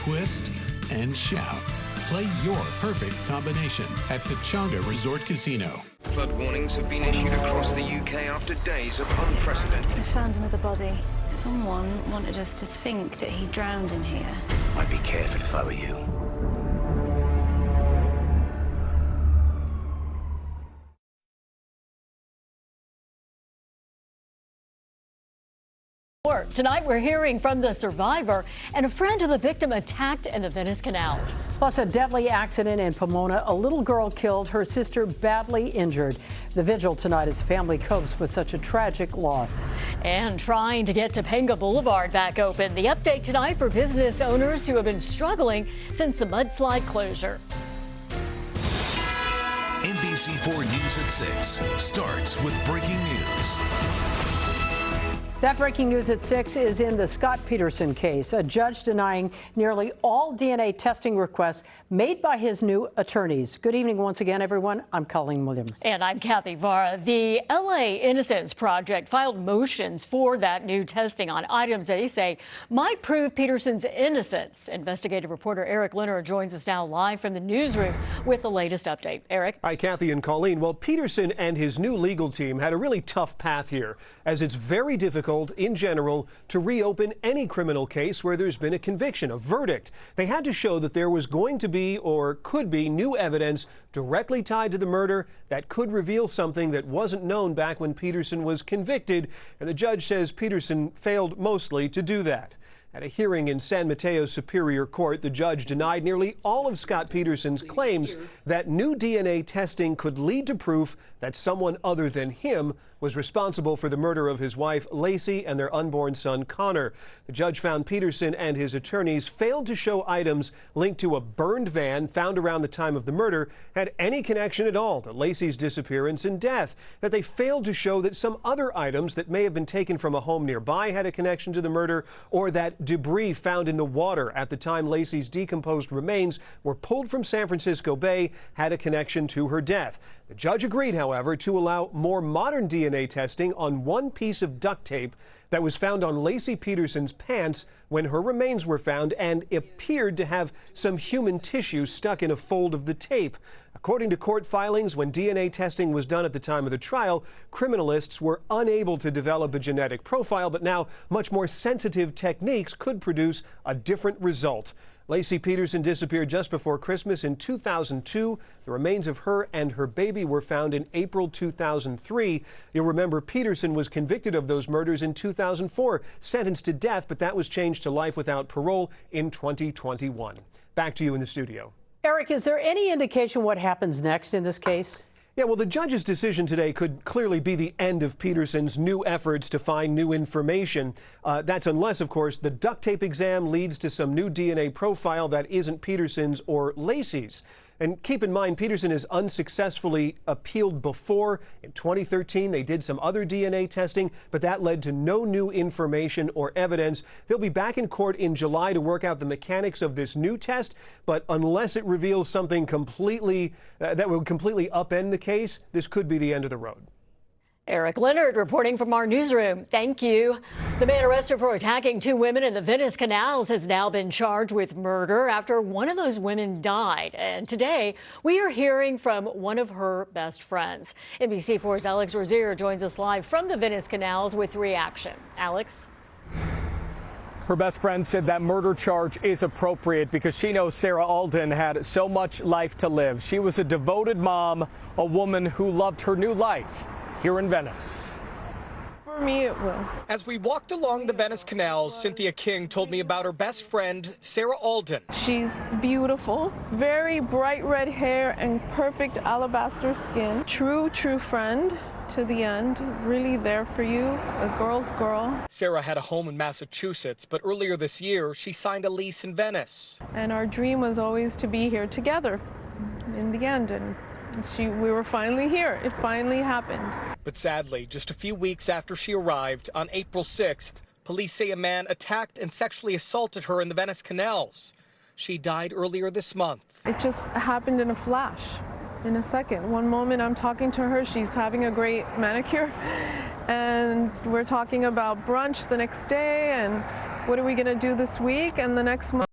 twist, and shout. Play your perfect combination at Pechanga Resort Casino. Flood warnings have been issued across the UK after days of unprecedented. I found another body. Someone wanted us to think that he drowned in here. I'd be careful if I were you. Tonight, we're hearing from the survivor and a friend of the victim attacked in the Venice canals. Plus, a deadly accident in Pomona. A little girl killed, her sister badly injured. The vigil tonight as family copes with such a tragic loss. And trying to get Topanga Boulevard back open. The update tonight for business owners who have been struggling since the mudslide closure. NBC4 News at 6 starts with breaking news. That breaking news at 6 is in the Scott Peterson case, a judge denying nearly all DNA testing requests made by his new attorneys. Good evening once again, everyone. I'm Colleen Williams. And I'm Kathy Vara. The LA Innocence Project filed motions for that new testing on items they say might prove Peterson's innocence. Investigative reporter Eric Leonard joins us now live from the newsroom with the latest update. Eric. Hi, Kathy and Colleen. Well, Peterson and his new legal team had a really tough path here, as it's very difficult in general to reopen any criminal case where there's been a conviction, a verdict. They had to show that there was going to be or could be new evidence directly tied to the murder that could reveal something that wasn't known back when Peterson was convicted, and the judge says Peterson failed mostly to do that. At a hearing in San Mateo Superior Court, the judge denied nearly all of Scott Peterson's claims that new DNA testing could lead to proof that someone other than him was responsible for the murder of his wife, Lacey, and their unborn son, Connor. The judge found Peterson and his attorneys failed to show items linked to a burned van found around the time of the murder had any connection at all to Lacey's disappearance and death, that they failed to show that some other items that may have been taken from a home nearby had a connection to the murder, or that debris found in the water at the time Lacey's decomposed remains were pulled from San Francisco Bay had a connection to her death. The judge agreed, however, to allow more modern DNA testing on one piece of duct tape that was found on Lacey Peterson's pants when her remains were found and appeared to have some human tissue stuck in a fold of the tape. According to court filings, when DNA testing was done at the time of the trial, criminalists were unable to develop a genetic profile, but now much more sensitive techniques could produce a different result. Lacey Peterson disappeared just before Christmas in 2002. The remains of her and her baby were found in April 2003. You'll remember Peterson was convicted of those murders in 2004, sentenced to death, but that was changed to life without parole in 2021. Back to you in the studio. Eric, is there any indication what happens next in this case? Yeah, well, the judge's decision today could clearly be the end of Peterson's new efforts to find new information. That's unless, of course, the duct tape exam leads to some new DNA profile that isn't Peterson's or Lacey's. And keep in mind, Peterson has unsuccessfully appealed before. In 2013, they did some other DNA testing, but that led to no new information or evidence. They'll be back in court in July to work out the mechanics of this new test, but unless it reveals something completely that would completely upend the case, this could be the end of the road. Eric Leonard reporting from our newsroom. Thank you. The man arrested for attacking two women in the Venice canals has now been charged with murder after one of those women died. And today, we are hearing from one of her best friends. NBC4's Alex Rozier joins us live from the Venice canals with reaction. Alex? Her best friend said that murder charge is appropriate because she knows Sarah Alden had so much life to live. She was a devoted mom, a woman who loved her new life here in Venice. For me, it will. As we walked along the Venice canals, Cynthia King told me about her best friend, Sarah Alden. She's beautiful, very bright red hair and perfect alabaster skin. True friend to the end, really there for you, a girl's girl. Sarah had a home in Massachusetts, but earlier this year, she signed a lease in Venice. And our dream was always to be here together in the end. And we were finally here. It finally happened. But sadly, just a few weeks after she arrived on April 6th, police say a man attacked and sexually assaulted her in the Venice canals. She died earlier this month. It just happened in a flash, in a second. One moment I'm talking to her, she's having a great manicure, and we're talking about brunch the next day and what are we going to do this week, and the next month